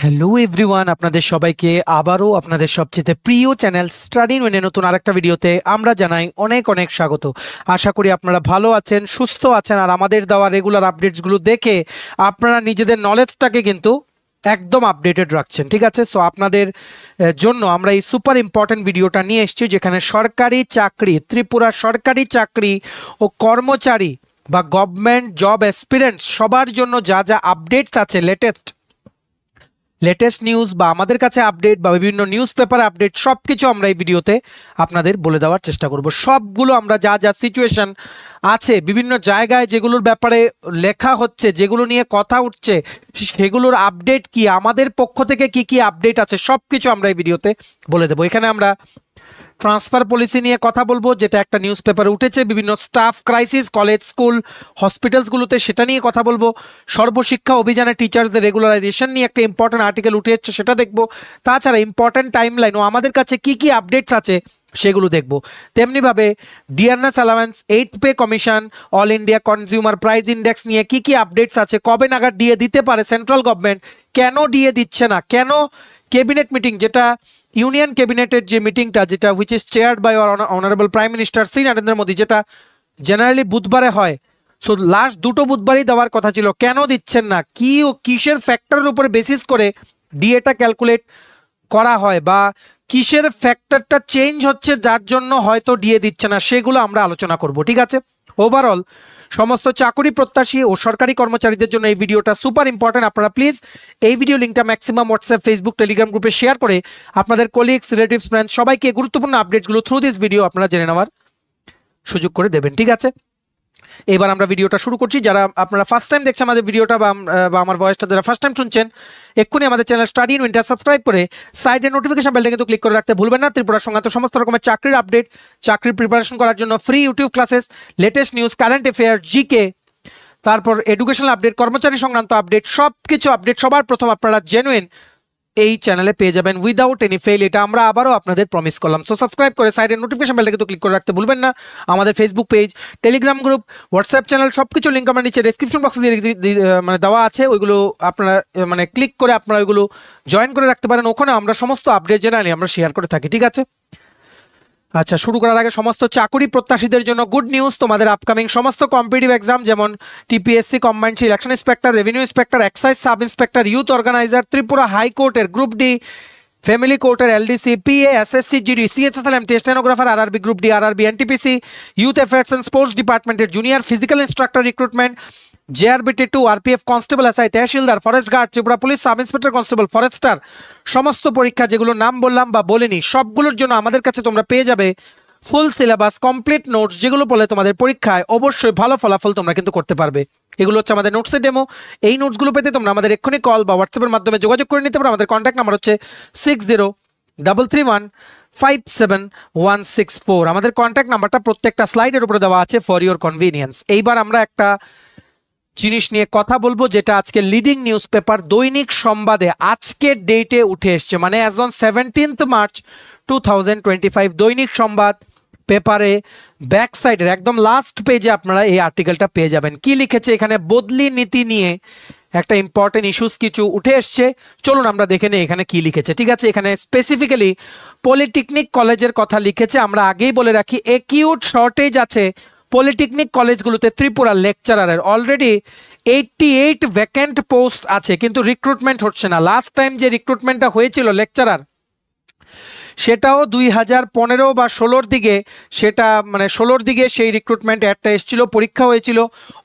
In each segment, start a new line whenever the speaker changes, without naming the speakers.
Hello everyone, আপনাদের সবাইকে আবারও আপনাদের সবচেয়ে প্রিয় চ্যানেল স্টাডি ইন নতুন আরেকটা ভিডিওতে আমরা জানাই অনেক অনেক স্বাগত। আশা করি আপনারা ভালো আছেন, সুস্থ আছেন, আর আমাদের দেওয়া রেগুলার আপডেটসগুলো দেখে আপনারা নিজেদের নলেজটাকে কিন্তু একদম আপডেটেড রাখছেন। ঠিক আছে, সো আপনাদের জন্য আমরা এই সুপার ইম্পর্টেন্ট ভিডিওটা নিয়ে এসেছি, যেখানে সরকারি চাকরি, ত্রিপুরা সরকারি চাকরি ও কর্মচারী বা গভর্নমেন্ট জব অ্যাসপিরেন্টস সবার জন্য যা যা আপডেটস আছে, লেটেস্ট নিউজ বা আমাদের কাছে আপডেট বা বিভিন্ন নিউজ পেপার আপডেট, সব কিছু আমরা এই ভিডিওতে আপনাদের বলে দেওয়ার চেষ্টা করব। সবগুলো আমরা যা যা সিচুয়েশন আছে বিভিন্ন জায়গায়, যেগুলোর ব্যাপারে লেখা হচ্ছে, যেগুলো নিয়ে কথা উঠছে, সেগুলোর আপডেট কি, আমাদের পক্ষ থেকে কি কি আপডেট আছে, সব কিছু আমরা এই ভিডিওতে বলে দেবো। এখানে আমরা ট্রান্সফার পলিসি নিয়ে কথা বলবো, যেটা একটা নিউজ পেপারে উঠেছে, বিভিন্ন স্টাফ ক্রাইসিস কলেজ স্কুল হসপিটালসগুলোতে, সেটা নিয়ে কথা বলবো। সর্বশিক্ষা অভিযানে টিচারদের রেগুলারাইজেশন নিয়ে একটা ইম্পর্টেন্ট আর্টিকেল উঠে এসেছে, সেটা দেখবো। তাছাড়া ইম্পর্টেন্ট টাইমলাইন ও আমাদের কাছে কি কি আপডেটস আছে সেগুলো দেখবো। তেমনিভাবে dearness allowance, 8th pay commission, all India consumer price index নিয়ে কি কি আপডেটস আছে, কবে নাগাদ দিয়ে দিতে পারে সেন্ট্রাল গভর্নমেন্ট, কেন দিয়ে দিচ্ছে না, কেন ক্যাবিনেট মিটিং, যেটা ইউনিয়ন ক্যাবিনেটের যে মিটিংটা, যেটা which is chaired by honourable prime minister Shri Narendra Modi, যেটা জেনারেলি বুধবারে হয়, সো লাস্ট দুটো বুধবারই দেওয়ার কথা ছিল, কেন দিচ্ছেন না, কি ও কিসের ফ্যাক্টরের উপরে বেসিস করে ডিএটা ক্যালকুলেট করা হয়, বা কিসের ফ্যাক্টরটা চেঞ্জ হচ্ছে যার জন্য হয়তো ডিএ দিচ্ছে না, সেগুলো আমরা আলোচনা করব। ঠিক আছে, ওভারঅল সমস্ত চাকরি প্রত্যাশী ও সরকারি কর্মচারীদের জন্য এই ভিডিওটা সুপার ইম্পর্টেন্ট। আপনারা প্লিজ এই ভিডিও লিঙ্কটা ম্যাক্সিমাম হোয়াটসঅ্যাপ, ফেসবুক, টেলিগ্রাম গ্রুপে শেয়ার করে আপনাদের কলিগস, রিলেটিভস, ফ্রেন্ডস সবাইকে গুরুত্বপূর্ণ আপডেটসগুলো থ্রু দিস ভিডিও আপনারা জেনে নেওয়ার সুযোগ করে দেবেন। ঠিক আছে, এবার আমরা ভিডিওটা শুরু করছি। যারা আপনারা ফার্স্ট টাইম দেখছেন আমাদের ভিডিওটা বা আমার ভয়েসটা যারা ফার্স্ট টাইম শুনছেন, এক্ষুনি আমাদের channel study in winter subscribe করে সাইডে নোটিফিকেশন বেলটা কিন্তু ক্লিক করে রাখতে ভুলবেন না। ত্রিপুরা সংক্রান্ত সমস্ত রকমের চাকরির আপডেট, চাকরির প্রিপারেশন করার জন্য free YouTube classes, latest news, current affair, GK, তারপর এডুকেশনাল আপডেট, কর্মচারী সংক্রান্ত আপডেট, সব কিছু আপডেট সবার প্রথম আপনারা জেনুইন এই চ্যানেলে পেয়ে যাবেন উইদাউট এনি ফেল। এটা আমরা আবারও আপনাদের প্রমিস করলাম। সো সাবস্ক্রাইব করে সাইডের নোটিফিকেশন বেলটা কিন্তু ক্লিক করে রাখতে ভুলবেন না। আমাদের Facebook page, Telegram group, WhatsApp channel, সবকিছু লিঙ্ক আমরা নিচে ডেসক্রিপশন বক্সে মানে দেওয়া আছে, ওইগুলো আপনারা মানে ক্লিক করে আপনারা ওইগুলো জয়েন করে রাখতে পারেন। ওখানে আমরা সমস্ত আপডেট জেনারেলি আমরা শেয়ার করে থাকি। ঠিক আছে, আচ্ছা, শুরু করার আগে সমস্ত চাকরি প্রত্যাশীদের জন্য গুড নিউজ। তোমাদের আপকামিং সমস্ত কম্পিটিটিভ এক্সাম, যেমন TPSC, combined election inspector, revenue inspector, excise sub inspector, youth organiser, Tripura হাইকোর্টের গ্রুপ ডি, ফ্যামিলি কোর্টের LDC, PA, SSC, GD, CHSL, MT, stenographer, RRB group D, RRB, NTPC, youth affairs and sports ডিপার্টমেন্টের junior physical instructor recruitment, জেআরবিটি2, RPF constable, SI, তহসিলদার, forest guard, Tripura police sub inspector constable, forester, সমস্ত পরীক্ষা যেগুলো নাম বললাম বা বলিনি, সবগুলোর জন্য আমাদের কাছে তোমরা পেয়ে যাবে ফুল সিলেবাস, কমপ্লিট নোটস, যেগুলো বলে তোমাদের পরীক্ষায় অবশ্যই ভালো ফলাফল তোমরা কিন্তু করতে পারবে। এগুলো হচ্ছে আমাদের নোটসের ডেমো। এই নোটসগুলো পেতে তোমরা আমাদের এক্ষুনি কল বা হোয়াটসঅ্যাপের মাধ্যমে যোগাযোগ করে নিতে পারো। আমাদের কন্ট্যাক্ট নাম্বার হচ্ছে 6033157164। আমাদের কন্ট্যাক্ট নাম্বারটা প্রত্যেকটা স্লাইডের উপরে দেওয়া আছে ফর ইওর কনভিনিয়েন্স। এইবার আমরা একটা জিনিস নিয়ে কথা বলবো, যেটা আজকে লিডিং নিউজ পেপার দৈনিক সংবাদে আজকের ডেটে উঠে এসছে, মানে অ্যাজ অন 17th মার্চ 2025 দৈনিক সংবাদ পেপারে ব্যাক সাইডের একদম লাস্ট পেজে আপনারা এই আর্টিকেলটা পেয়ে যাবেন। কি লিখেছে এখানে, বদলি নীতি নিয়ে একটা ইম্পর্টেন্ট ইস্যুস কিছু উঠে এসছে। চলুন আমরা দেখে নিই এখানে কি লিখেছে। ঠিক আছে, এখানে স্পেসিফিক্যালি পলিটেকনিক কলেজের কথা লিখেছে। আমরা আগেই বলে রাখি, একিউট শর্টেজ আছে পলিটেকনিক কলেজগুলোতে ত্রিপুরা লেকচারারের। অলরেডি 88 ভ্যাকেন্ট পোস্ট আছে, কিন্তু রিক্রুটমেন্ট হচ্ছে না। লাস্ট টাইম যে রিক্রুটমেন্টটা হয়েছিল লেকচারার, সেটাও 2015 বা 16-র দিকে, সেটা মানে 16-র দিকে সেই রিক্রুটমেন্ট একটা এসেছিল, পরীক্ষা হয়েছিল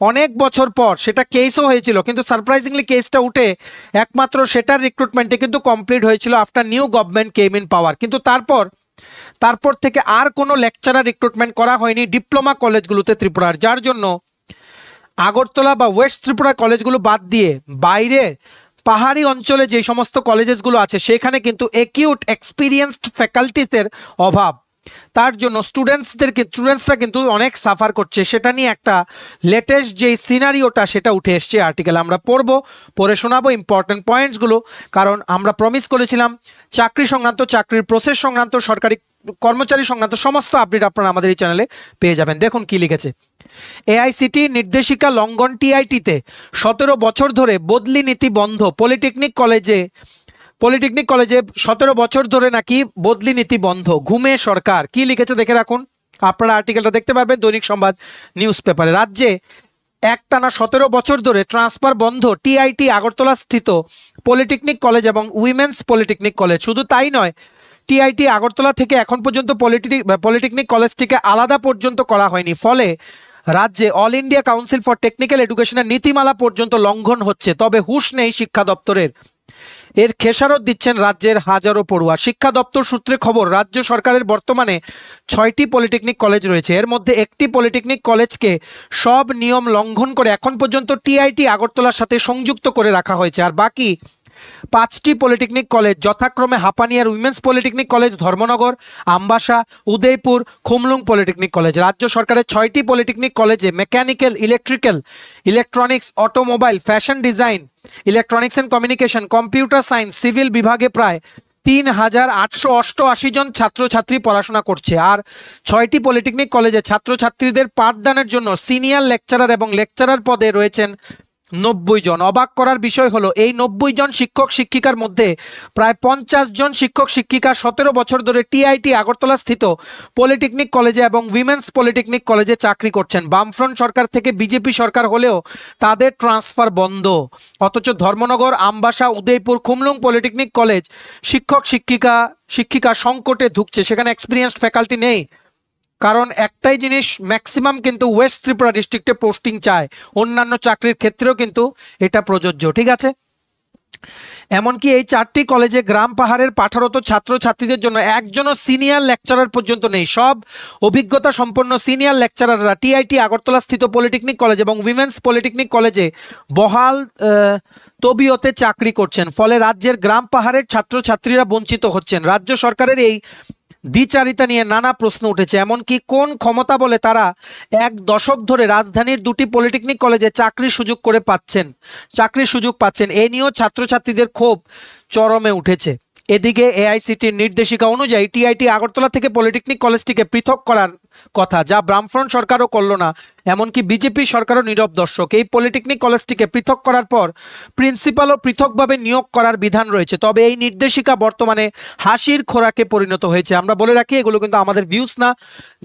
অনেক বছর পর, সেটা কেসও হয়েছিল, কিন্তু সারপ্রাইজিংলি কেসটা উঠে একমাত্র সেটার রিক্রুটমেন্টে কিন্তু কমপ্লিট হয়েছিল after new government came in পাওয়ার। কিন্তু তারপর থেকে আর কোনো লেকচারার রিক্রুটমেন্ট করা হয়নি ডিপ্লোমা কলেজগুলোতে ত্রিপুরার, যার জন্য আগরতলা বা ওয়েস্ট ত্রিপুরা কলেজগুলো বাদ দিয়ে বাইরে পাহাড়ি অঞ্চলে যে সমস্ত কলেজেসগুলো আছে, সেখানে কিন্তু একিউট এক্সপিরিয়েন্সড ফ্যাকাল্টিসের অভাব। তার জন্য স্টুডেন্টসরা কিন্তু অনেক সাফার করছে। সেটা নিয়ে একটা লেটেস্ট যে সিনারিওটা সেটা উঠে এসছে আর্টিকেল আমরা পড়ে শোনাবো ইম্পর্টেন্ট পয়েন্টসগুলো। কারণ আমরা প্রমিস করেছিলাম চাকরি সংক্রান্ত, চাকরির প্রসেস সংক্রান্ত, সরকারি কর্মচারী সংক্রান্ত সমস্ত আপডেট আপনারা আমাদের এই চ্যানেলে পেয়ে যাবেন। দেখুন কি লিখেছে, এআইসিটি নির্দেশিকা লঙ্ঘন, টিআইটিতে 17 বছর ধরে বদলি নীতি বন্ধ, পলিটেকনিক কলেজে পলিটেকনিক কলেজে 17 বছর ধরে নাকি বদলি নীতি বন্ধ, ঘুমে সরকার। কি লিখেছে দেখে রাখুন, আপনারা আর্টিকেলটা দেখতে পারবেন দৈনিক সংবাদ নিউজ পেপারে। রাজ্যে একটানা 17 বছর ধরে ট্রান্সফার বন্ধ টিআইটি আগরতলা স্থিত পলিটেকনিক কলেজ এবং উইমেন্স পলিটেকনিক কলেজ। শুধু তাই নয়, টিআইটি আগরতলা থেকে এখন পর্যন্ত পলিটেকনিক কলেজটিকে আলাদা পর্যন্ত করা হয়নি। ফলে রাজ্যে all India council for technical এডুকেশনের নীতিমালা পর্যন্ত লঙ্ঘন হচ্ছে। তবে হুঁশ নেই শিক্ষা দপ্তরের। এর খেসারত দিচ্ছেন রাজ্যের হাজারো পড়ুয়া। শিক্ষা দপ্তর সূত্রে খবর, রাজ্য সরকারের বর্তমানে 6টি পলিটেকনিক কলেজ রয়েছে। এর মধ্যে একটি পলিটেকনিক কলেজকে সব নিয়ম লঙ্ঘন করে এখন পর্যন্ত টিআইটি আগরতলার সাথে সংযুক্ত করে রাখা হয়েছে। আর বাকি 5টি পলিটেকনিক কলেজ যথাক্রমে হাপানিয়ার women's polytechnic college, Dharmanagar, Ambassa, Udaipur, Khumulwng polytechnic college. রাজ্য সরকারের 6টি পলিটেকনিক কলেজে mechanical, electrical, electronics, automobile, fashion design, electronics and communication, computer science, civil বিভাগে প্রায় 3,888 জন ছাত্রছাত্রী পড়াশোনা করছে। আর 6টি পলিটেকনিক কলেজে ছাত্রছাত্রীদের পাঠদানের জন্য সিনিয়র লেকচারার এবং লেকচারার পদে রয়েছেন 90 জন। অবাক করার বিষয় হলো, এই 90 জন শিক্ষক শিক্ষিকার মধ্যে প্রায় 50 জন শিক্ষক শিক্ষিকা 17 বছর ধরে টিআইটি আগরতলা স্থিত পলিটেকনিক কলেজে এবং উইমেন্স পলিটেকনিক কলেজে চাকরি করছেন। বামফ্রন্ট সরকার থেকে বিজেপি সরকার হলেও তাদের ট্রান্সফার বন্ধ। অথচ ধর্মনগর, আমবাসা, উদয়পুর, খুমলুং পলিটেকনিক কলেজ শিক্ষক শিক্ষিকা সংকটে ধুঁকছে। সেখানে এক্সপিরিয়েন্সড ফ্যাকাল্টি নেই। কারণ একটাই জিনিস, ম্যাক্সিমাম কিন্তু ওয়েস্ট ত্রিপুরা ডিস্ট্রিক্টে পোস্টিং চায়, অন্যান্য চাকরির ক্ষেত্রেও কিন্তু এটা প্রযোজ্য। ঠিক আছে, এমনকি এই 4টি কলেজে গ্রাম পাহাড়ের পাঠরত ছাত্রছাত্রীদের জন্য একজনও সিনিয়র লেকচারার পর্যন্ত নেই। সব অভিজ্ঞতা সম্পন্ন সিনিয়র লেকচারাররা টিআইটি আগরতলা স্থিত পলিটেকনিক কলেজ এবং উইমেন্স পলিটেকনিক কলেজে বহাল তবিয়তে চাকরি করছেন। ফলে রাজ্যের গ্রাম পাহাড়ের ছাত্রছাত্রীরা বঞ্চিত হচ্ছেন। রাজ্য সরকারের এই দ্বিচারিতা নিয়ে নানা প্রশ্ন উঠেছে। এমনকি কোন ক্ষমতা বলে তারা 1 দশক ধরে রাজধানীর 2টি পলিটেকনিক কলেজে চাকরির সুযোগ পাচ্ছেন, এ নিয়েও ছাত্রছাত্রীদের ক্ষোভ চরমে উঠেছে। এদিকে এআইসিটির নির্দেশিকা অনুযায়ী টিআইটি আগরতলা থেকে পলিটেকনিক কলেজটিকে পৃথক করার কথা, যা বামফ্রন্ট সরকারও করল না, এমনকি বিজেপি সরকারও নীরব দর্শক। এই পলিটেকনিক কলেজটিকে পৃথক করার পর প্রিন্সিপালও পৃথকভাবে নিয়োগ করার বিধান রয়েছে। তবে এই নির্দেশিকা বর্তমানে হাসির খোরাকে পরিণত হয়েছে। আমরা বলে রাখি, এগুলো কিন্তু আমাদের ভিউজ না,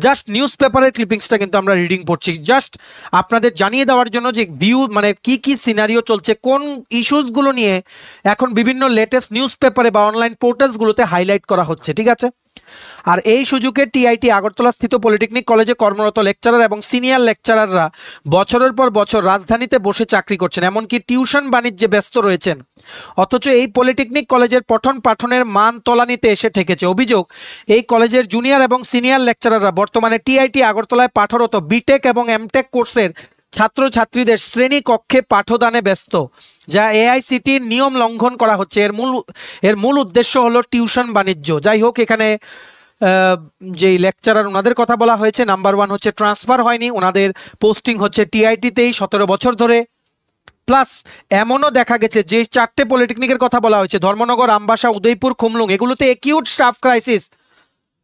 জাস্ট নিউজ পেপারের ক্লিপিংসটা কিন্তু আমরা রিডিং পড়ছি, জাস্ট আপনাদের জানিয়ে দেওয়ার জন্য যে ভিউ মানে কি সিনারিও চলছে, কোন ইস্যুসগুলো নিয়ে এখন বিভিন্ন লেটেস্ট নিউজ পেপারে বা অনলাইন পোর্টালসগুলোতে হাইলাইট করা হচ্ছে। ঠিক আছে, আর এই সুযোগে টিআইটি আগরতলা স্থিত পলিটেকনিক কলেজে কর্মরত লেকচারার এবং সিনিয়র লেকচারাররা বছরের পর বছর রাজধানীতে বসে চাকরি করছেন, এমনকি টিউশন বাণিজ্যে ব্যস্ত রয়েছেন। অথচ এই পলিটেকনিক কলেজের পঠন পাঠনের মান তলানিতে এসে ঠেকেছে। অভিযোগ, এই কলেজের জুনিয়র এবং সিনিয়র লেকচারাররা বর্তমানে টিআইটি আগরতলায় পাঠরত বিটেক এবং এমটেক কোর্সের ছাত্রছাত্রীদের শ্রেণী কক্ষে পাঠদানে ব্যস্ত, যা এআইসিটির নিয়ম লঙ্ঘন করা হচ্ছে। এর মূল উদ্দেশ্য হলো টিউশন বাণিজ্য। যাই হোক, এখানে যে লেকচারার ওনাদের কথা বলা হয়েছে, নাম্বার 1 হচ্ছে ট্রান্সফার হয়নি, ওনাদের পোস্টিং হচ্ছে টিআইটিতেই 17 বছর ধরে। প্লাস এমনও দেখা গেছে যে 4টে পলিটেকনিকের কথা বলা হয়েছে, ধর্মনগর, আমবাসা, উদয়পুর, খুমলুং, এগুলোতে একিউট স্টাফ ক্রাইসিস।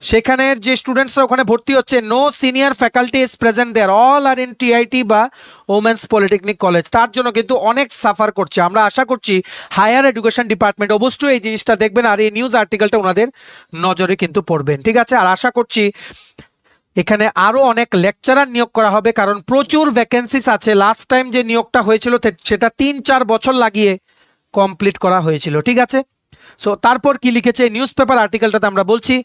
সেখানের যে স্টুডেন্টসরা ওখানে ভর্তি হচ্ছে, no senior faculty is present there, all are in TIT বা ওমেন্স পলিটেকনিক কলেজ। তার জন্য কিন্তু অনেক সাফার করছে। আমরা আশা করছি হায়ার এডুকেশন ডিপার্টমেন্ট অবশ্যই এই জিনিসটা দেখবেন আর এই নিউজ আর্টিকেলটা ওনাদের নজরে কিন্তু পড়বেন। ঠিক আছে, আর আশা করছি এখানে আরো অনেক লেকচারার নিয়োগ করা হবে, কারণ প্রচুর ভ্যাকেন্সিস আছে। লাস্ট টাইম যে নিয়োগটা হয়েছিল সেটা 3-4 বছর লাগিয়ে কমপ্লিট করা হয়েছিল। ঠিক আছে, সো তারপর কি লিখেছে নিউজ পেপার আর্টিকেলটাতে আমরা বলছি,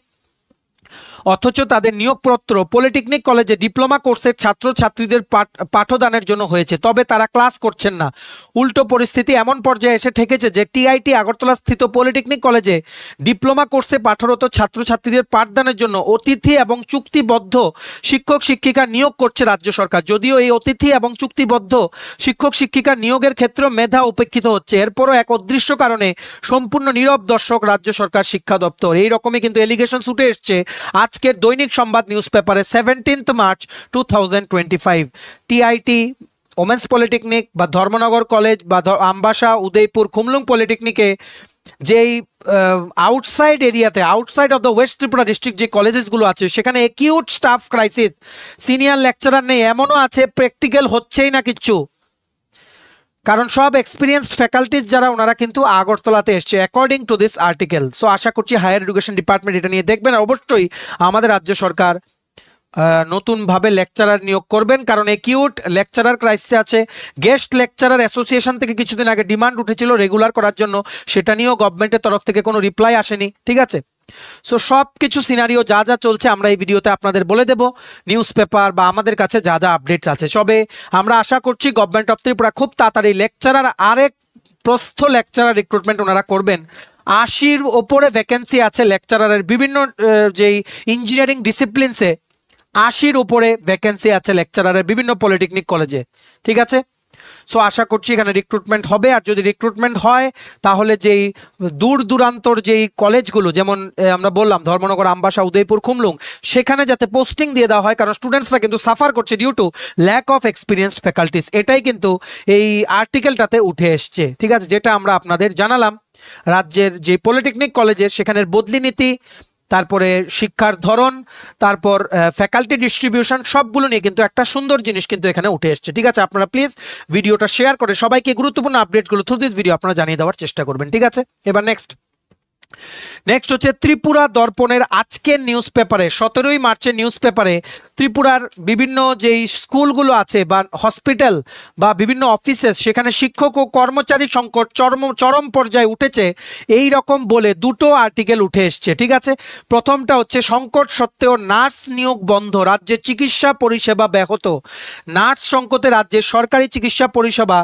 অথচ তাদের নিয়োগপত্র পলিটেকনিক কলেজে ডিপ্লোমা কোর্সের ছাত্রছাত্রীদের পাঠদানের জন্য হয়েছে, তবে তারা ক্লাস করছেন না। উল্টো পরিস্থিতি এমন পর্যায়ে এসে ঠেকেছে যে টিআইটি আগরতলা স্থিত পলিটেকনিক কলেজে ডিপ্লোমা কোর্সে পাঠরত ছাত্রছাত্রীদের পাঠদানের জন্য অতিথি এবং চুক্তিবদ্ধ শিক্ষক শিক্ষিকা নিয়োগ করছে রাজ্য সরকার। যদিও এই অতিথি এবং চুক্তিবদ্ধ শিক্ষক শিক্ষিকা নিয়োগের ক্ষেত্রে মেধা উপেক্ষিত হচ্ছে, এরপরও এক অদৃশ্য কারণে সম্পূর্ণ নীরব দর্শক রাজ্য সরকার শিক্ষা দপ্তর। এই রকমই কিন্তু এলিগেশন উঠে এসছে আজকের দৈনিক সংবাদ নিউজ পেপারে 17 মার্চ 2025। টিআইটি, ওমেন্স পলিটেকনিক বা ধর্মনগর কলেজ বা আমবাসা, উদয়পুর, খুমলুং পলিটেকনিকে যেই আউটসাইড এরিয়াতে, outside of the West Tripura district যে কলেজেসগুলো আছে, সেখানে acute staff crisis, senior lecturer নেই, এমনও আছে প্র্যাকটিক্যাল হচ্ছেই না কিচ্ছু। কারণ সব এক্সপিরিয়েন্সড ফ্যাকাল্টিজ যারা ওনারা কিন্তু আগরতলাতে এসছে according to this article. So আশা করছি হায়ার এডুকেশন ডিপার্টমেন্ট এটা নিয়ে দেখবেন। অবশ্যই আমাদের রাজ্য সরকার নতুনভাবে লেকচারার নিয়োগ করবেন, কারণ একিউট লেকচারার ক্রাইসিস আছে। গেস্ট লেকচারার অ্যাসোসিয়েশন থেকে কিছুদিন আগে ডিমান্ড উঠেছিল রেগুলার করার জন্য, সেটা নিয়েও গভর্নমেন্টের তরফ থেকে কোনো রিপ্লাই আসেনি, ঠিক আছে। সো সব কিছু সিনারিও যা যা চলছে আমরা এই ভিডিওতে আপনাদের বলে দেব, নিউজ পেপার বা আমাদের কাছে যা যা আপডেটস আছে। সবে আমরা আশা করছি গভর্নমেন্ট অফ ত্রিপুরা খুব তাড়াতাড়ি লেকচারার আরেক প্রস্থ লেকচারার রিক্রুটমেন্ট ওনারা করবেন। 80-র ওপরে ভ্যাকেন্সি আছে লেকচারারের, বিভিন্ন যেই ইঞ্জিনিয়ারিং ডিসিপ্লিনসে 80-র উপরে ভ্যাকেন্সি আছে লেকচারারের বিভিন্ন পলিটেকনিক কলেজে, ঠিক আছে। সো আশা করছি এখানে রিক্রুটমেন্ট হবে। আর যদি রিক্রুটমেন্ট হয় তাহলে যেই দূর দূরান্তর যেই কলেজগুলো, যেমন আমরা বললাম ধর্মনগর, আমবাসা, উদয়পুর, খুমলুং, সেখানে যাতে পোস্টিং দিয়ে দেওয়া হয়, কারণ স্টুডেন্টসরা কিন্তু সাফার করছে due to lack of experienced faculties. এটাই কিন্তু এই আর্টিকেলটাতে উঠে এসছে, ঠিক আছে, যেটা আমরা আপনাদের জানালাম। রাজ্যের যে পলিটেকনিক কলেজের সেখানের বদলি নীতি, তারপরে শিক্ষার ধরন, তারপর ফ্যাকাল্টি ডিস্ট্রিবিউশন, সবগুলো নিয়ে কিন্তু একটা সুন্দর জিনিস কিন্তু এখানে উঠে এসছে, ঠিক আছে। আপনারা প্লিজ ভিডিওটা শেয়ার করে সবাইকে গুরুত্বপূর্ণ আপডেটগুলো থ্রু দিস ভিডিও আপনারা জানিয়ে দেওয়ার চেষ্টা করবেন, ঠিক আছে। এবার নেক্সট হচ্ছে ত্রিপুরা দর্পণের আজকের নিউজ পেপারে, 17ই মার্চের নিউজ পেপারে ত্রিপুরার বিভিন্ন যেই স্কুলগুলো আছে বা হসপিটাল বা বিভিন্ন অফিসে, সেখানে শিক্ষক ও কর্মচারী সংকট চরম পর্যায়ে উঠেছে, এই রকম বলে দুটো আর্টিকেল উঠে এসছে, ঠিক আছে। প্রথমটা হচ্ছে সংকট সত্ত্বেও নার্স নিয়োগ বন্ধ, রাজ্যের চিকিৎসা পরিষেবা ব্যাহত। নার্স সংকটে রাজ্যের সরকারি চিকিৎসা পরিষেবা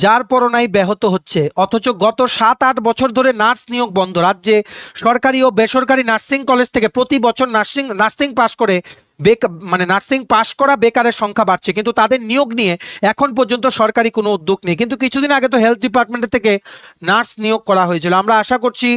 যার পরনাই ব্যাহত হচ্ছে, অথচ গত 7-8 বছর ধরে নার্স নিয়োগ বন্ধ। রাজ্যে সরকারি ও বেসরকারি নার্সিং কলেজ থেকে প্রতি বছর নার্সিং পাশ করে নার্সিং পাশ করা বেকারের সংখ্যা বাড়ছে, কিন্তু তাদের নিয়োগ নিয়ে এখন পর্যন্ত সরকারি কোনো উদ্যোগ নেই। কিন্তু কিছুদিন আগে তো হেলথ ডিপার্টমেন্টের থেকে নার্স নিয়োগ করা হয়েছিল, আমরা আশা করছি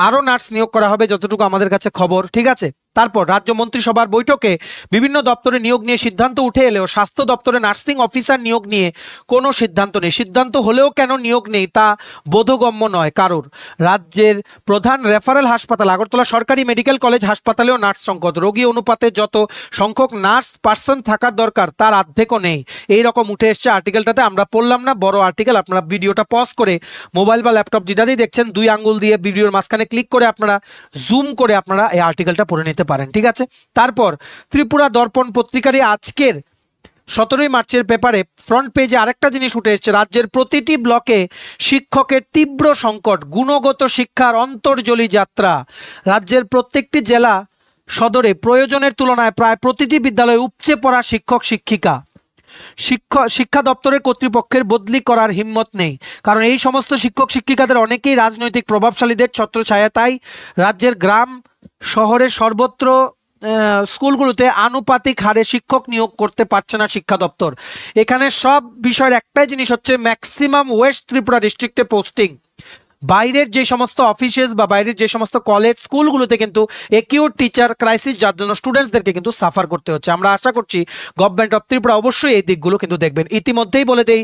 আরো নার্স নিয়োগ করা হবে যতটুকু আমাদের কাছে খবর, ঠিক আছে। তারপর রাজ্য মন্ত্রিসভার বৈঠকে বিভিন্ন দপ্তরে নিয়োগ নিয়ে সিদ্ধান্ত উঠে এলেও স্বাস্থ্য দপ্তরে নার্সিং অফিসার নিয়োগ নিয়ে কোনো সিদ্ধান্ত নেই। সিদ্ধান্ত হলেও কেন নিয়োগ নেই তা বোধগম্য নয় কারোর। রাজ্যের প্রধান রেফারেল হাসপাতাল আগরতলা সরকারি মেডিকেল কলেজ হাসপাতালেও নার্স সংকট, রোগী অনুপাতে যত সংখ্যক নার্স পার্সন থাকার দরকার তার অর্ধেকও নেই। এই রকম উঠে এসছে আর্টিকেলটাতে, আমরা পড়লাম না, বড় আর্টিকেল। আপনারা ভিডিওটা পজ করে মোবাইল বা ল্যাপটপ যেটাতেই দেখছেন 2 আঙ্গুল দিয়ে ভিডিওর মাঝখানে ক্লিক করে আপনারা জুম করে আপনারা এই আর্টিকেলটা পড়ে নিতে পারেন, ঠিক আছে। তারপর ত্রিপুরা দর্পণ পত্রিকারই আজকের 17ই মার্চের পেপারে ফ্রন্ট পেজে আরেকটা জিনিস উঠে এসেছে, রাজ্যের প্রতিটি ব্লকে শিক্ষকের তীব্র সংকট, গুণগত শিক্ষার অন্তর্জলি যাত্রা। রাজ্যের প্রত্যেকটি জেলা সদরে প্রয়োজনের তুলনায় প্রায় প্রতিটি বিদ্যালয়ে উপচে পড়া শিক্ষক শিক্ষিকা। শিক্ষা দপ্তরের কর্তৃপক্ষের বদলি করার হিম্মত নেই, কারণ এই সমস্ত শিক্ষক শিক্ষিকাদের অনেকেই রাজনৈতিক প্রভাবশালীদের ছত্রছায়া। তাই রাজ্যের গ্রাম শহরের সর্বত্র স্কুলগুলোতে আনুপাতিক হারে শিক্ষক নিয়োগ করতে পারছে না শিক্ষা দপ্তর। এখানে সব বিষয়ের একটাই জিনিস হচ্ছে ম্যাক্সিমাম ওয়েস্ট ত্রিপুরা ডিস্ট্রিক্টে পোস্টিং। বাইরের যে সমস্ত অফিসেস বা বাইরের যে সমস্ত কলেজ স্কুলগুলোতে কিন্তু একিউট টিচার ক্রাইসিস, যার জন্য স্টুডেন্টসদেরকে কিন্তু সাফার করতে হচ্ছে। আমরা আশা করছি গভর্নমেন্ট অফ ত্রিপুরা অবশ্যই এই দিকগুলো কিন্তু দেখবেন। ইতিমধ্যেই বলে দেই,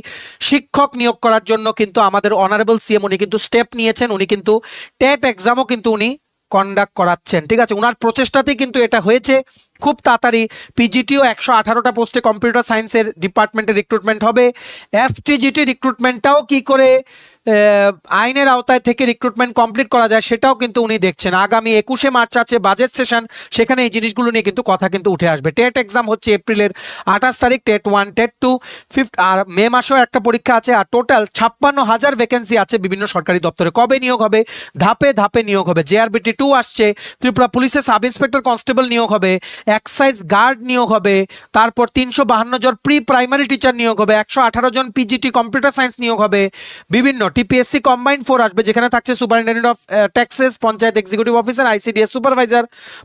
শিক্ষক নিয়োগ করার জন্য কিন্তু আমাদের অনারেবল সিএম উনি কিন্তু স্টেপ নিয়েছেন, উনি কিন্তু টেট এক্সামও কিন্তু উনি কন্ডাক্ট করাচ্ছেন, ঠিক আছে। ওনার প্রচেষ্টাতেই কিন্তু এটা হয়েছে। খুব তাড়াতাড়ি পিজিটিও 118টা পোস্টে কম্পিউটার সায়েন্সের ডিপার্টমেন্টে রিক্রুটমেন্ট হবে। এসটিজিটি রিক্রুটমেন্টটাও কি করে আইনের আওতায় থেকে রিক্রুটমেন্ট কমপ্লিট করা যায় সেটাও কিন্তু উনি দেখছেন। আগামী 21শে মার্চ আছে বাজেট সেশন, সেখানে এই জিনিসগুলো নিয়ে কিন্তু কথা কিন্তু উঠে আসবে। টেট এক্সাম হচ্ছে এপ্রিলের 28 তারিখ, টেট 1 টেট 2 5 আর মে মাসেও একটা পরীক্ষা আছে। আর টোটাল 56,000 ভ্যাকেন্সি আছে বিভিন্ন সরকারি দপ্তরে। কবে নিয়োগ হবে? ধাপে ধাপে নিয়োগ হবে। জেআরবিটি 2 আসছে, ত্রিপুরা পুলিশের সাব ইন্সপেক্টর কনস্টেবল নিয়োগ হবে, এক্সাইজ গার্ড নিয়োগ হবে, তারপর 352 জন প্রি প্রাইমারি টিচার নিয়োগ হবে, 118 জন পিজিটি কম্পিউটার সায়েন্স নিয়োগ হবে, বিভিন্ন টিপিএসসি কম্বাইন্ড 4 আসবে, যেখানে থাকছে superintendent of taxes, panchayat executive officer, ICDS supervisor,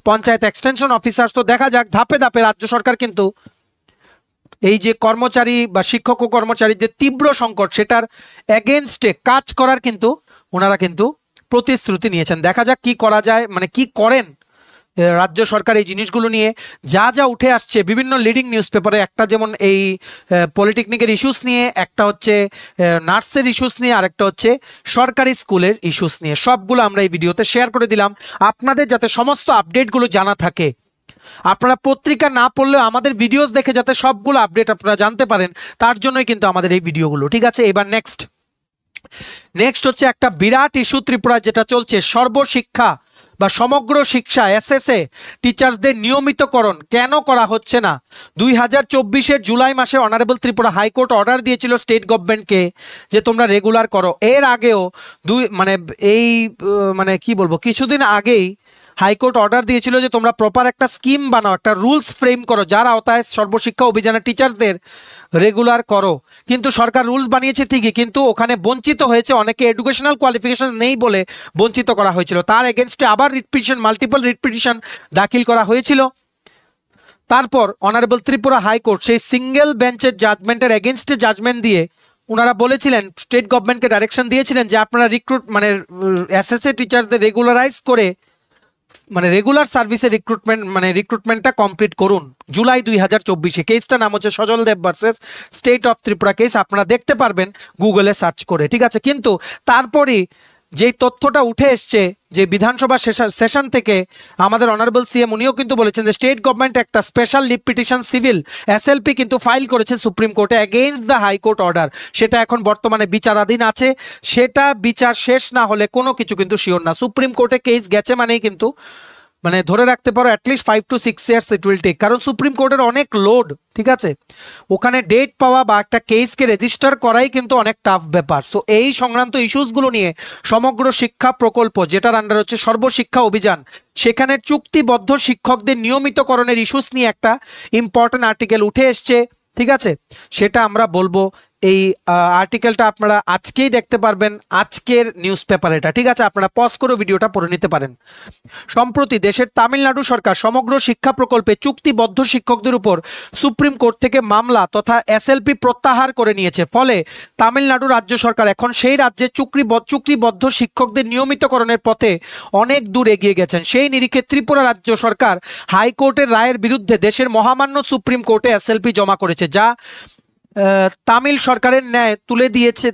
panchayat extension officer. তো দেখা যাক ধাপে ধাপে রাজ্য সরকার কিন্তু এই যে কর্মচারী বা শিক্ষক ও কর্মচারীদের তীব্র সংকট সেটার এগেনস্টে কাজ করার কিন্তু ওনারা কিন্তু প্রতিশ্রুতি নিয়েছেন। দেখা যাক কি করা যায়, মানে কি করেন রাজ্য সরকার এই জিনিসগুলো নিয়ে। যা যা উঠে আসছে বিভিন্ন লিডিং নিউজ পেপারে, একটা যেমন এই পলিটেকনিকের ইস্যুস নিয়ে, একটা হচ্ছে নার্সের ইস্যুস নিয়ে, আরেকটা হচ্ছে সরকারি স্কুলের ইস্যুস নিয়ে, সবগুলো আমরা এই ভিডিওতে শেয়ার করে দিলাম আপনাদের যাতে সমস্ত আপডেটগুলো জানা থাকে। আপনারা পত্রিকা না পড়লেও আমাদের ভিডিওস দেখে যাতে সবগুলো আপডেট আপনারা জানতে পারেন, তার জন্যই কিন্তু আমাদের এই ভিডিওগুলো। ঠিক আছে, এবার নেক্সট হচ্ছে একটা বিরাট ইস্যু ত্রিপুরা যেটা চলছে, সর্বশিক্ষা বা সমগ্র শিক্ষা এসএসএ টিচার্সদের নিয়মিতকরণ কেন করা হচ্ছে না। 2024-এর জুলাই মাসে অনারেবল ত্রিপুরা হাইকোর্ট অর্ডার দিয়েছিল স্টেট গভর্নমেন্টকে যে তোমরা রেগুলার করো। এর আগেও কিছুদিন আগেই হাইকোর্ট অর্ডার দিয়েছিল যে তোমরা প্রপার একটা স্কিম বানাও, একটা রুলস ফ্রেম করো যার আওতায় সর্বশিক্ষা অভিযানের টিচার্সদের রেগুলার করো। কিন্তু সরকার রুলস বানিয়েছে ঠিকই, কিন্তু ওখানে বঞ্চিত হয়েছে, অনেকে এডুকেশনাল কোয়ালিফিকেশন নেই বলে বঞ্চিত করা হয়েছিল। তার এগেনস্টে আবার মাল্টিপল রিট পিটিশন দাখিল করা হয়েছিল। তারপর অনারেবল ত্রিপুরা হাইকোর্ট সেই সিঙ্গেল বেঞ্চের জাজমেন্টের এগেনস্টে জাজমেন্ট দিয়ে ওনারা বলেছিলেন, স্টেট গভর্নমেন্টকে ডাইরেকশন দিয়েছিলেন যে আপনারা এসএসএ টিচার্সদের রেগুলারাইজ করে রেগুলার সার্ভিসে রিক্রুটমেন্টটা কমপ্লিট করুন। জুলাই 2024-এ কেসটার নাম হচ্ছে Sajal Deb versus state of Tripura case, আপনারা দেখতে পারবেন গুগলে সার্চ করে। ঠিক আছে, কিন্তু তারপরে যেই তথ্যটা উঠে এসছে যে বিধানসভা সেশন থেকে আমাদের অনারেবল সিএম উনিও কিন্তু বলেছেন যে স্টেট গভর্নমেন্ট একটা special leave petition civil SLP কিন্তু ফাইল করেছে সুপ্রিম কোর্টে এগেইনস্ট দ্য হাইকোর্ট অর্ডার। সেটা এখন বর্তমানে বিচারাধীন আছে, সেটা বিচার শেষ না হলে কোনো কিছু কিন্তু শিওর না। সুপ্রিম কোর্টে কেস গেছে মানেই কিন্তু ধরে রাখতে পারো at least 5 to 6 years it will take, কারণ সুপ্রিম কোর্টের অনেক লোড। ঠিক আছে, ওখানে ডেট পাওয়া বা একটা কেসকে রেজিস্টার করাই কিন্তু অনেক টাফ ব্যাপার। সো এই সংক্রান্ত ইস্যুসগুলো নিয়ে সমগ্র শিক্ষা প্রকল্প যেটার আন্ডার হচ্ছে সর্বশিক্ষা অভিযান, সেখানে চুক্তিবদ্ধ শিক্ষকদের নিয়মিতকরণের ইস্যুস নিয়ে একটা ইম্পর্টেন্ট আর্টিকেল উঠে এসছে। ঠিক আছে, সেটা আমরা বলবো। এই আর্টিকেলটা আপনারা আজকেই দেখতে পারবেন, আজকের নিউজ পেপার এটা। ঠিক আছে, আপনারা পজ করে ভিডিওটা পড়ে নিতে পারেন। সম্প্রতি দেশের তামিলনাড়ু সরকার সমগ্র শিক্ষা প্রকল্পে চুক্তিবদ্ধ শিক্ষকদের উপর সুপ্রিম কোর্ট থেকে মামলা তথা এসএলপি প্রত্যাহার করে নিয়েছে। ফলে তামিলনাড়ু রাজ্য সরকার এখন সেই রাজ্যে চুক্তিবদ্ধ শিক্ষকদের নিয়মিতকরণের পথে অনেক দূর এগিয়ে গেছেন। সেই নিরিখে ত্রিপুরা রাজ্য সরকার হাইকোর্টের রায়ের বিরুদ্ধে দেশের মহামান্য সুপ্রিম কোর্টে এসএলপি জমা করেছে, যা তামিল সরকারের ন্যায়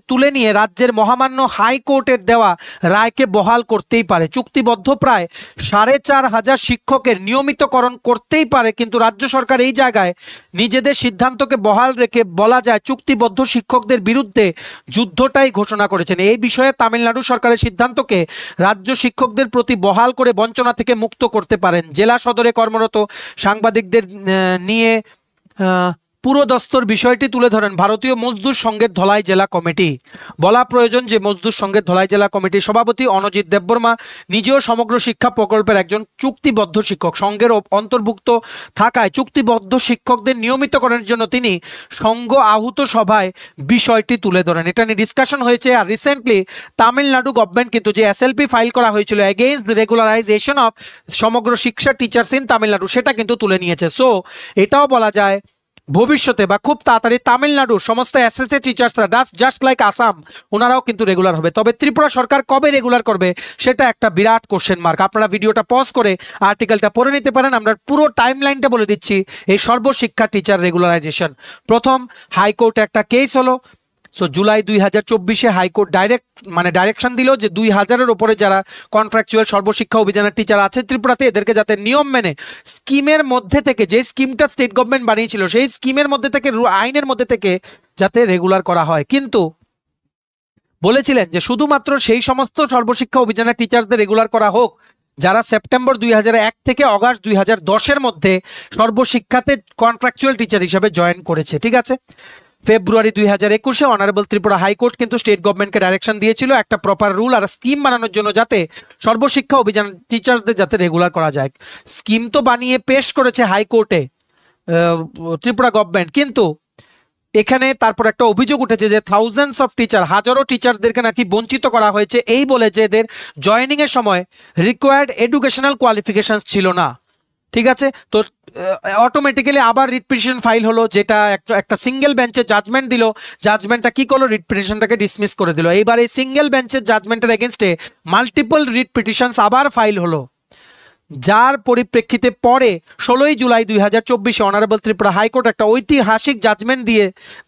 তুলে নিয়ে রাজ্যের মহামান্য হাইকোর্টের দেওয়া রায়কে বহাল করতেই পারে। চুক্তিবদ্ধ প্রায় 4,500 শিক্ষকের নিয়মিতকরণ করতেই পারে, কিন্তু রাজ্য সরকার এই জায়গায় নিজেদের সিদ্ধান্তকে বহাল রেখে বলা যায় চুক্তিবদ্ধ শিক্ষকদের বিরুদ্ধে যুদ্ধটাই ঘোষণা করেছেন। এই বিষয়ে তামিলনাড়ু সরকারের সিদ্ধান্তকে রাজ্য শিক্ষকদের প্রতি বহাল করে বঞ্চনা থেকে মুক্ত করতে পারেন। জেলা সদরে কর্মরত সাংবাদিকদের নিয়ে পুরোদস্তর বিষয়টি তুলে ধরেন ভারতীয় মজদুর সংঘের ধলাই জেলা কমিটি। বলা প্রয়োজন যে মজদুর সংঘের ধলাই জেলা কমিটির সভাপতি অনজিৎ দেববর্মা নিজেও সমগ্র শিক্ষা প্রকল্পের একজন চুক্তিবদ্ধ শিক্ষক। সংঘের অন্তর্ভুক্ত থাকায় চুক্তিবদ্ধ শিক্ষকদের নিয়মিতকরণের জন্য তিনি সংঘ আহুত সভায় বিষয়টি তুলে ধরেন। এটা নিয়ে ডিসকাশন হয়েছে। আর রিসেন্টলি তামিলনাড়ু গভর্নমেন্ট কিন্তু যে এসএলপি ফাইল করা হয়েছিল এগেইনস্ট রেগুলারাইজেশন অফ সমগ্র শিক্ষা টিচার্স ইন তামিলনাড়ু, সেটা কিন্তু তুলে নিয়েছে। সো এটাও বলা যায় ভবিষ্যতে বা খুব তাড়াতাড়ি তামিলনাড়ুর সমস্ত এসএসএ টিচার্সরা জাস্ট লাইক আসাম ওনারাও কিন্তু রেগুলার হবে। তবে ত্রিপুরা সরকার কবে রেগুলার করবে সেটা একটা বিরাট কোশ্চেন মার্ক। আপনারা ভিডিওটা পজ করে আর্টিকেলটা পড়ে নিতে পারেন। আমরা পুরো টাইম লাইনটা বলে দিচ্ছি। এই সর্বশিক্ষা টিচার রেগুলারাইজেশন, প্রথম হাইকোর্টে একটা কেস হলো। সো জুলাই 2024-এ হাইকোর্ট ডাইরেকশন দিল যে 2000-এর উপরে যারা কন্ট্রাকচুয়াল সর্বশিক্ষা অভিযানের টিচার আছে ত্রিপুরাতে, এদেরকে যাতে নিয়ম মেনে স্কিমের মধ্যে থেকে, যে স্কিমটা স্টেট গভর্নমেন্ট বানিয়েছিল সেই স্কিমের মধ্যে থেকে, আইনের মধ্যে থেকে যাতে রেগুলার করা হয়। কিন্তু বলেছিলেন যে শুধুমাত্র সেই সমস্ত সর্বশিক্ষা অভিযানের টিচারদের রেগুলার করা হোক যারা সেপ্টেম্বর 2001 থেকে অগাস্ট 2010-এর মধ্যে সর্বশিক্ষাতে কন্ট্রাকচুয়াল টিচার হিসেবে জয়েন করেছে। ঠিক আছে, ফেব্রুয়ারি 2021-এ অনারেবল ত্রিপুরা হাইকোর্ট কিন্তু স্টেট গভর্নমেন্টকে ডাইরেকশন দিয়েছিল একটা প্রপার রুল আর স্কিম বানানোর জন্য, যাতে সর্বশিক্ষা অভিযান টিচার্সদের যাতে রেগুলার করা যায়। স্কিম তো বানিয়ে পেশ করেছে হাইকোর্টে ত্রিপুরা গভর্নমেন্ট, কিন্তু এখানে তারপর একটা অভিযোগ উঠেছে যে থাউজেন্ডস অফ টিচার, হাজারো টিচারদেরকে নাকি বঞ্চিত করা হয়েছে এই বলে যে এদের জয়েনিং এর সময় রিকোয়ার্ড এডুকেশনাল কোয়ালিফিকেশন ছিল না। ঠিক আছে, তো অটোমেটিক্যালি আবার রিট পিটিশন ফাইল হলো, যেটা একটা সিঙ্গেল বেঞ্চের জাজমেন্ট দিল। জাজমেন্টটা কি করলো, রিট পিটিশনটাকে ডিসমিস করে দিল। এইবার এই সিঙ্গেল বেঞ্চের জাজমেন্টের এগেনস্টে মাল্টিপল রিট পিটিশনস আবার ফাইল হলো, যার পরিপ্রেক্ষিতে পরে 16 জুলাই 2024 অনারেবল ত্রিপুরা হাইকোর্ট একটা ঐতিহাসিক জাজমেন্ট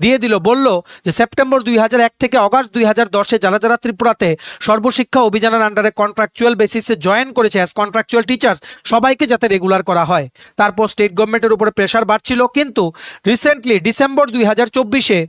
দিয়ে দিল, বলল যে সেপ্টেম্বর 2001 থেকে অগাস্ট 2010 যারা যারা ত্রিপুরাতে সর্বশিক্ষা অভিযানের আন্ডারে কন্ট্রাকচুয়াল বেসিসে জয়েন করেছে অ্যাজ কন্ট্রাকচুয়াল টিচার্স, সবাইকে যাতে রেগুলার করা হয়। তারপর স্টেট গভর্নমেন্টের উপরে প্রেশার বাড়ছিল, কিন্তু রিসেন্টলি ডিসেম্বর 2024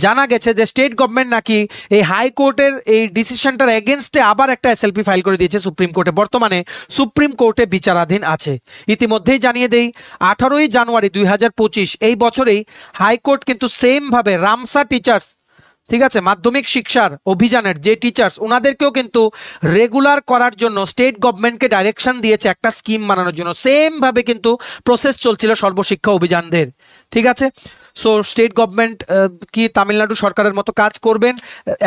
জানা গেছে যে স্টেট গভর্নমেন্ট নাকি এই হাইকোর্টের এই ডিসিশনটার এগেনস্টে আবার একটা এসএলপি ফাইল করে দিয়েছে সুপ্রিম কোর্টে। বর্তমানে সুপ্রিম কোর্টে বিচারাধীন আছে। ইতিমধ্যেই জানিয়ে দেই 18 জানুয়ারি 2025 এই বছরেই হাইকোর্ট কিন্তু সেম ভাবে রামসা টিচার্স, ঠিক আছে, মাধ্যমিক শিক্ষার অভিযানের যে টিচার্স ওনাদেরকেও কিন্তু রেগুলার করার জন্য স্টেট গভর্নমেন্টকে ডাইরেকশন দিয়েছে একটা স্কিম বানানোর জন্য। সেম ভাবে কিন্তু প্রসেস চলছিল সর্বশিক্ষা অভিযানদের, ঠিক আছে। সো স্টেট গভর্নমেন্ট কি তামিলনাড়ু সরকারের মতো কাজ করবেন?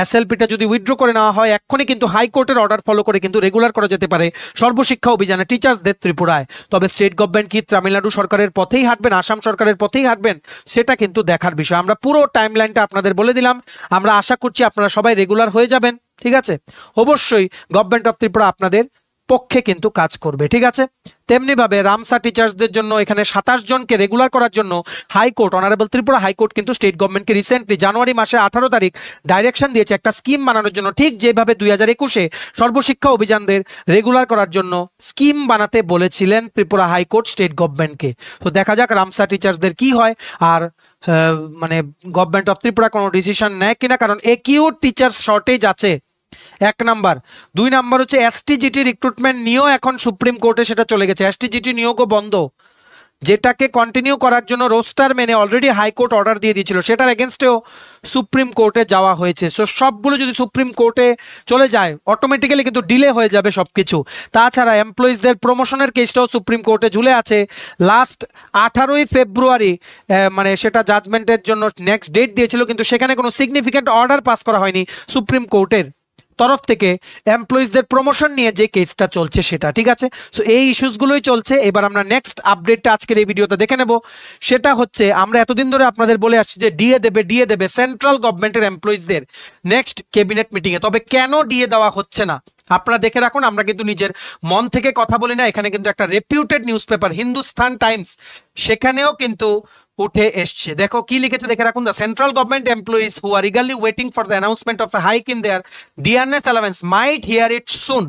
এসএলপিটা যদি উইথড্র করে নেওয়া হয় এক্ষুনি কিন্তু হাইকোর্টের অর্ডার ফলো করে কিন্তু রেগুলার করা যেতে পারে সর্বশিক্ষা অভিযানে টিচার্সদের ত্রিপুরায়। তবে স্টেট গভর্নমেন্ট কি তামিলনাড়ু সরকারের পথেই হাঁটবেন, আসাম সরকারের পথেই হাঁটবেন, সেটা কিন্তু দেখার বিষয়। আমরা পুরো টাইমলাইনটা আপনাদের বলে দিলাম। আমরা আশা করছি আপনারা সবাই রেগুলার হয়ে যাবেন, ঠিক আছে। অবশ্যই গভর্নমেন্ট অফ ত্রিপুরা আপনাদের পক্ষে কিন্তু কাজ করবে, ঠিক আছে। তেমনি ভাবে রামসা টিচার্সদের জন্য এখানে 27 জনকে রেগুলার করার জন্য হাইকোর্ট, অনারেবল ত্রিপুরা হাইকোর্ট কিন্তু স্টেট গভর্নমেন্টকে রিসেন্টলি জানুয়ারি মাসে 18 তারিখ ডাইরেকশন দিয়েছে একটা স্কিম বানানোর জন্য, ঠিক যেভাবে 2021 সর্বশিক্ষা অভিযানদের রেগুলার করার জন্য স্কিম বানাতে বলেছিলেন ত্রিপুরা হাইকোর্ট স্টেট গভর্নমেন্টকে। তো দেখা যাক রামসা টিচার্সদের কি হয়, আর মানে গভর্নমেন্ট অফ ত্রিপুরা কোনো ডিসিশন নেয় কিনা, কারণ একিউট টিচার শর্টেজ আছে, 1 নাম্বার। 2 নাম্বার হচ্ছে এসটিজিটি রিক্রুটমেন্ট নিয়েও এখন সুপ্রিম কোর্টে সেটা চলে গেছে। এসটিজিটি নিয়োগও বন্ধ, যেটাকে কন্টিনিউ করার জন্য রোস্টার মেনে অলরেডি হাইকোর্ট অর্ডার দিয়ে দিয়েছিল, সেটার এগেনস্টেও সুপ্রিম কোর্টে যাওয়া হয়েছে। সো সবগুলো যদি সুপ্রিম কোর্টে চলে যায় অটোমেটিক্যালি কিন্তু ডিলে হয়ে যাবে সবকিছু। তাছাড়া এমপ্লয়িজদের প্রমোশনের কেসটাও সুপ্রিম কোর্টে ঝুলে আছে। লাস্ট 18 ফেব্রুয়ারি মানে সেটা জাজমেন্টের জন্য নেক্সট ডেট দিয়েছিল, কিন্তু সেখানে কোনো সিগনিফিক্যান্ট অর্ডার পাস করা হয়নি সুপ্রিম কোর্টের তরফ থেকে এমপ্লয়িজদের প্রমোশন নিয়ে যে কেসটা চলছে সেটা, ঠিক আছে। সো এই ইস্যুসগুলোই চলছে। এবার আমরা নেক্সট আপডেটটা আজকের এই ভিডিওতে দেখে নেব। সেটা হচ্ছে আমরা এতদিন ধরে আপনাদের বলে আসছি যে ডিএ দেবে সেন্ট্রাল গভর্নমেন্টের এমপ্লয়িজদের নেক্সট ক্যাবিনেট মিটিংয়ে। তবে কেন ডিএ দেওয়া হচ্ছে না আপনারা দেখে রাখুন। আমরা কিন্তু নিজের মন থেকে কথা বলি না, এখানে কিন্তু একটা reputed newspaper Hindustan Times সেখানেও কিন্তু উঠে এসছে। দেখো কি লিখেছে দেখে রাখুন। The central government employees who are eagerly waiting for the announcement of a hike in their dearness allowance might hear it soon.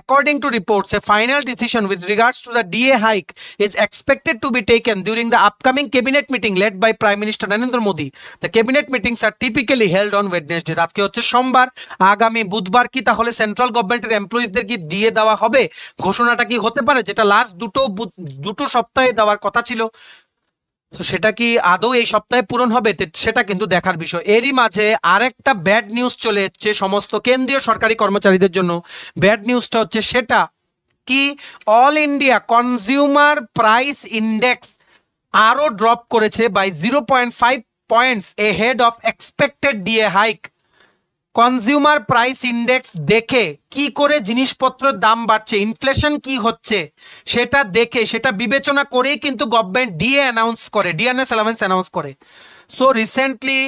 According to reports, a final decision with regards to the DA hike is expected to be taken during the upcoming cabinet meeting led by Prime Minister Narendra Modi. The cabinet meetings are typically held on Wednesday. আজকে হচ্ছে সোমবার, আগামী বুধবার কি তাহলে central গভর্নমেন্টের এমপ্লয়িজদের কি দিয়ে দেওয়া হবে? ঘোষণাটা কি হতে পারে, যেটা লাস্ট দুটো সপ্তাহে দেওয়ার কথা ছিল, তো সেটা কি আদৌ এই সপ্তাহে পূরণ হবে সেটা কিন্তু দেখার বিষয়। এরই মাঝে আরেকটা ব্যাড নিউজ চলে এসেছে সমস্ত কেন্দ্রীয় সরকারি কর্মচারীদের জন্য। ব্যাড নিউজটা হচ্ছে সেটা কি, all India consumer price index আরো ড্রপ করেছে by 0.5 points ahead of expected DA hike. Consumer price index দেখে কি করে জিনিসপত্রের দাম বাড়ছে, ইনফ্লেশন কি হচ্ছে সেটা দেখে, সেটা বিবেচনা করেই কিন্তু গভর্নমেন্ট ডিএ অ্যানাউন্স করে, ডিআরএস অ্যালাউন্স অ্যানাউন্স করে। So recently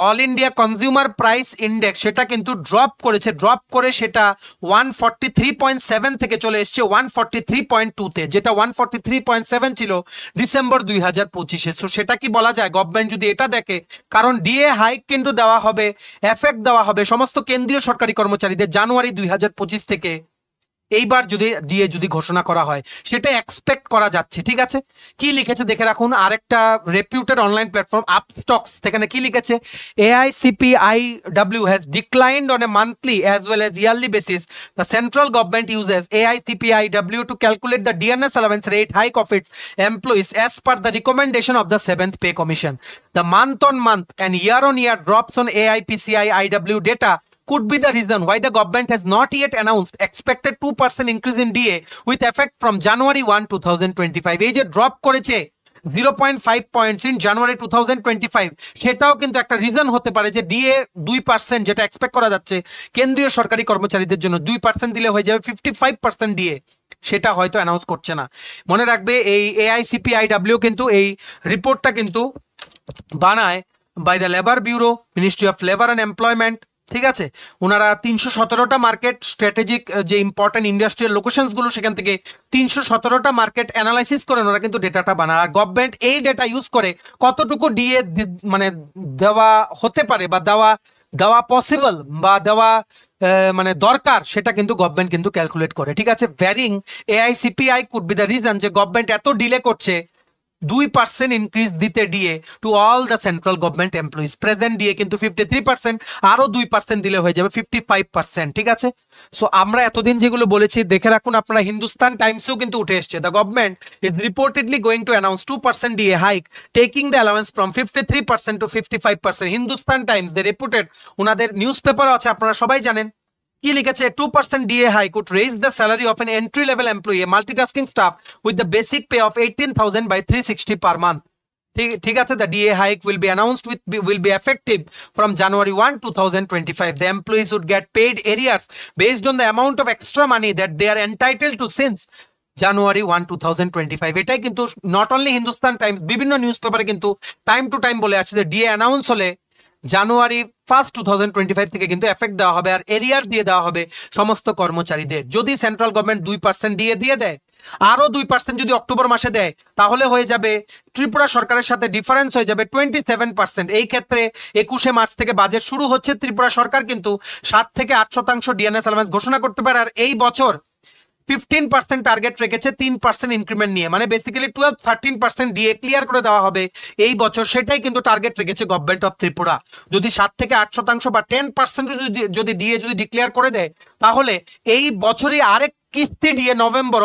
all India consumer price index সেটা কিন্তু ড্রপ করেছে, ড্রপ করে সেটা 143.7 থেকে চলে এসছে 143.2-তে, যেটা 143.7 ছিল ডিসেম্বর 2025-এ। সো সেটা কি বলা যায় গভর্নমেন্ট যদি এটা দেখে, কারণ ডিএ হাইক কিন্তু দেওয়া হবে, এফেক্ট দেওয়া হবে সমস্ত কেন্দ্রীয় সরকারি কর্মচারীদের জানুয়ারি 2025 থেকে। এইবার যদি ঘোষণা করা হয় সেটা এক্সপেক্ট করা যাচ্ছে, ঠিক আছে। কি লিখেছে দেখে রাখুন। আরেকটা রেপিউটেড অনলাইন প্ল্যাটফর্ম আপস্টক্স সেখানে কি লিখেছে, AICPIW has declined on a monthly as well as yearly basis. The central government uses AICPIW to calculate the DNS allowance rate hike of its employees as per the recommendation of the 7th Pay Commission. The month-on-month and year-on-year drops on AIPCIIW data could be the reason why the government has not yet announced expected 2% increase in DA with effect from January 1, 2025. এই যে drop করেছে 0.5 points in January 2025, সেটাও কিন্তু একটা reason হতে পারে যে DA 2% যেটা এক্সপেক্ট করা যাচ্ছে কেন্দ্রীয় সরকারি কর্মচারীদের জন্য 2% দিলে হয়ে যাবে 55% ডিএ, সেটা হয়তো অ্যানাউন্স করছে না। মনে রাখবে এই AICPIW কিন্তু এই রিপোর্টটা কিন্তু বানায় by the labour bureau, ministry of labour and employment, ঠিক আছে, ওনারা 317টা মার্কেট স্ট্র্যাটেজিক যে ইম্পর্টেন্ট ইন্ডাস্ট্রিয়াল লোকেশনস গুলো সেখান থেকে 317টা মার্কেট অ্যানালাইসিস করে ওনারা কিন্তু ডেটাটা বানায়। আর গভর্নমেন্ট এই ডেটা ইউজ করে কতটুকু ডিএ মানে দেওয়া হতে পারে বা দেওয়া পসিবল বা দেওয়া মানে দরকার, সেটা কিন্তু গভর্নমেন্ট কিন্তু ক্যালকুলেট করে। ঠিক আছে, varying AICPI could be the reason যে গভর্নমেন্ট এত ডিলে করছে 2% ইনক্রিজ দিতে DA to all the central government employees. Present DA কিন্তু 53%, আরো 2% দিলে হয়ে যাবে 55%। ঠিক আছে, সো আমরা এতদিন যেগুলো বলেছি দেখে রাখুন আপনারা, হিন্দুস্তান টাইমসেও কিন্তু উঠে এসছে, the government is reportedly going to announce 2% DA hike taking the allowance from 53% to 55%। Hindustan Times they reported, ওনাদের নিউজ পেপারও আছে, আপনারা সবাই জানেন কি লিখেছে, 2% DA hike would raise the salary of an entry level employee, a multitasking staff with the basic pay of 18,000 by 360 per month. ঠিক আছে, the DA hike will be announced will be effective from January 1, 2025. The employees would get paid arrears based on the amount of extra money that they are entitled to since January 1, 2025. এটাই কিন্তু not only Hindustan Times, বিভিন্ন news পেপারে কিন্তু time to time বলে আসছে যে DA announce হলে জানুয়ারি 1, 2025 থেকে কিন্তু এফেক্ট দেওয়া হবে, আর এরিয়ার দিয়ে দেওয়া হবে সমস্ত কর্মচারীদের। যদি সেন্ট্রাল গভর্নমেন্ট 2% দিয়ে দেয়, আরো 2% যদি অক্টোবর মাসে দেয়, তাহলে হয়ে যাবে ত্রিপুরা সরকারের সাথে ডিফারেন্স হয়ে যাবে 27%। এই ক্ষেত্রে 21শে মার্চ থেকে বাজেট শুরু হচ্ছে, ত্রিপুরা সরকার কিন্তু 7 থেকে 8% ডিএনএস অ্যালাউন্স ঘোষণা করতে পারে। আর এই বছর 15% টার্গেট রেখেছে 3% ইনক্রিমেন্ট নিয়ে, মানে বেসিক্যালি 12-13% ডিএ ক্লিয়ার করে দেওয়া হবে এই বছর, সেটাই কিন্তু টার্গেট রেখেছে গভর্নমেন্ট অফ ত্রিপুরা। যদি 7 থেকে 8% বা 10% যদি ডিএ যদি ডিক্লেয়ার করে দেয়, তাহলে এই বছরই আরেক কিস্তি ডিএ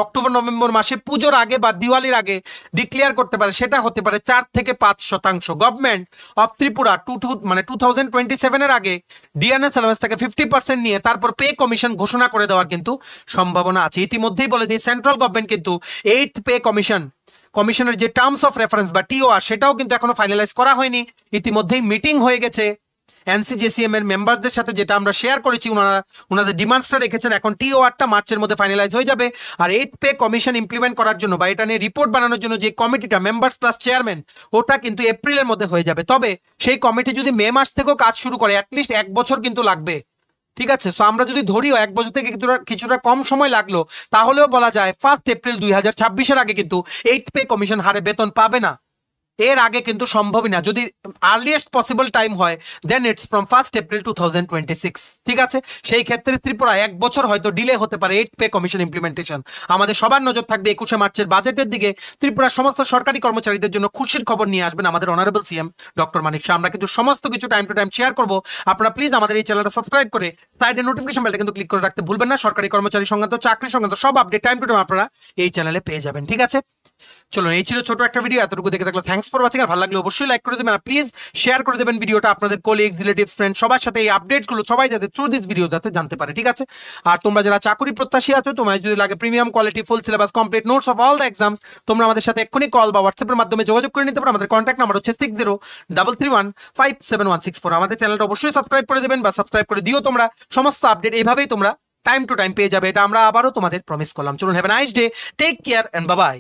অক্টোবর নভেম্বর মাসে পুজোর আগে বা দিওয়ালির আগে ডিক্লেয়ার করতে পারে, সেটা হতে পারে 4 থেকে 5%। গভর্নমেন্ট অফ ত্রিপুরা 2027 এর আগে ডিএনএস অ্যালাউন্সটাকে 50% নিয়ে তারপর পে কমিশন ঘোষণা করে দেওয়ার কিন্তু সম্ভাবনা আছে। ইতিমধ্যেই বলে দিই, সেন্ট্রাল গভর্নমেন্ট কিন্তু 8th পে কমিশনের যে টার্মস অফ রেফারেন্স বা টিওআর, সেটাও কিন্তু এখনো ফাইনালাইজ করা হয়নি। ইতিমধ্যেই মিটিং হয়ে গেছে এনসিজেসিএম এর মেম্বারদের সাথে, যেটা আমরা শেয়ার করেছি, ওনাদের ডিমান্ডসটা রেখেছেন। এখন টিওআরটা মার্চের মধ্যে ফাইনালাইজ হয়ে যাবে। আর 8th পে কমিশন ইমপ্লিমেন্ট করার জন্য বা এটা নিয়ে রিপোর্ট বানানোর জন্য যে কমিটিটা, মেম্বার্স প্লাস চেয়ারম্যান, ওটা কিন্তু এপ্রিলের মধ্যে হয়ে যাবে। তবে সেই কমিটি যদি মে মাস থেকেও কাজ শুরু করে, অ্যাটলিস্ট 1 বছর কিন্তু লাগবে। ঠিক আছে, সো আমরা যদি ধরিও 1 বছর থেকে কিছুটা কম সময় লাগলো, তাহলেও বলা যায় 1 এপ্রিল 2026-এর আগে কিন্তু 8th পে কমিশন হারে বেতন পাবে না। এর আগে কিন্তু সম্ভবই না। যদি আর্লিয়েস্ট পসিবল টাইম হয়, দেন ইটস ফ্রম 1 এপ্রিল 2026। ঠিক আছে, সেই ক্ষেত্রে ত্রিপুরা 1 বছর হয়তো ডিলে হতে পারে 8th পে কমিশন ইমপ্লিমেন্টেশন। আমাদের সবার নজর থাকবে 21শে মার্চের বাজেটের দিকে। ত্রিপুরার সমস্ত সরকারি কর্মচারীদের জন্য খুশির খবর নিয়ে আসবেন আমাদের অনারেবল সিএম ডক্টর মানিক শাহ। আমরা কিন্তু সমস্ত কিছু টাইম টু টাইম শেয়ার করবো। আপনারা প্লিজ আমাদের এই চ্যানেলটা সাবস্ক্রাইব করে সাইডে নোটিফিকেশন বেলটা কিন্তু ক্লিক করে রাখতে ভুলবেন না। সরকারি কর্মচারী সংক্রান্ত, চাকরি সংক্রান্ত সব আপডেট টাইম টু টাইম আপনারা এই চ্যানেলে পেয়ে যাবেন। ঠিক আছে, চলুন, এই ছিল ছোট একটা ভিডিও। এতটুকু দেখে থাকলে থ্যাঙ্কস ফর ওয়াচিং। আর ভালো লাগলে অবশ্যই লাইক করে দেবেন, আর প্লিজ শেয়ার করে দেবেন ভিডিওটা আপনাদের কলিগস, রিলেটিভস, ফ্রেন্ড সবার সাথে। এই আপডেটগুলো সবাই যাতে থ্রু দিস ভিডিও যাতে জানতে পারে। ঠিক আছে, আর তোমরা যারা চাকরি প্রত্যাশী আছো, তোমার যদি লাগে premium quality full syllabus complete notes of all the exams, তোমরা আমাদের সাথে এক্ষুনি কল বা হোয়াটসঅ্যাপের মাধ্যমে যোগাযোগ করে নিতে পারো। আমাদের কন্ট্যাক্ট নাম্বার হচ্ছে 6033157164। আমাদের চ্যানেলটা অবশ্যই সাবস্ক্রাইব করে দেবেন বা সাবস্ক্রাইব করে দিও তোমরা। সমস্ত আপডেট এইভাবেই তোমরা টাইম টু টাইম পেয়ে যাবে, এটা আমরা আবারও তোমাদের প্রমিস করলাম। চলুন, have a nice day, take care and bye by.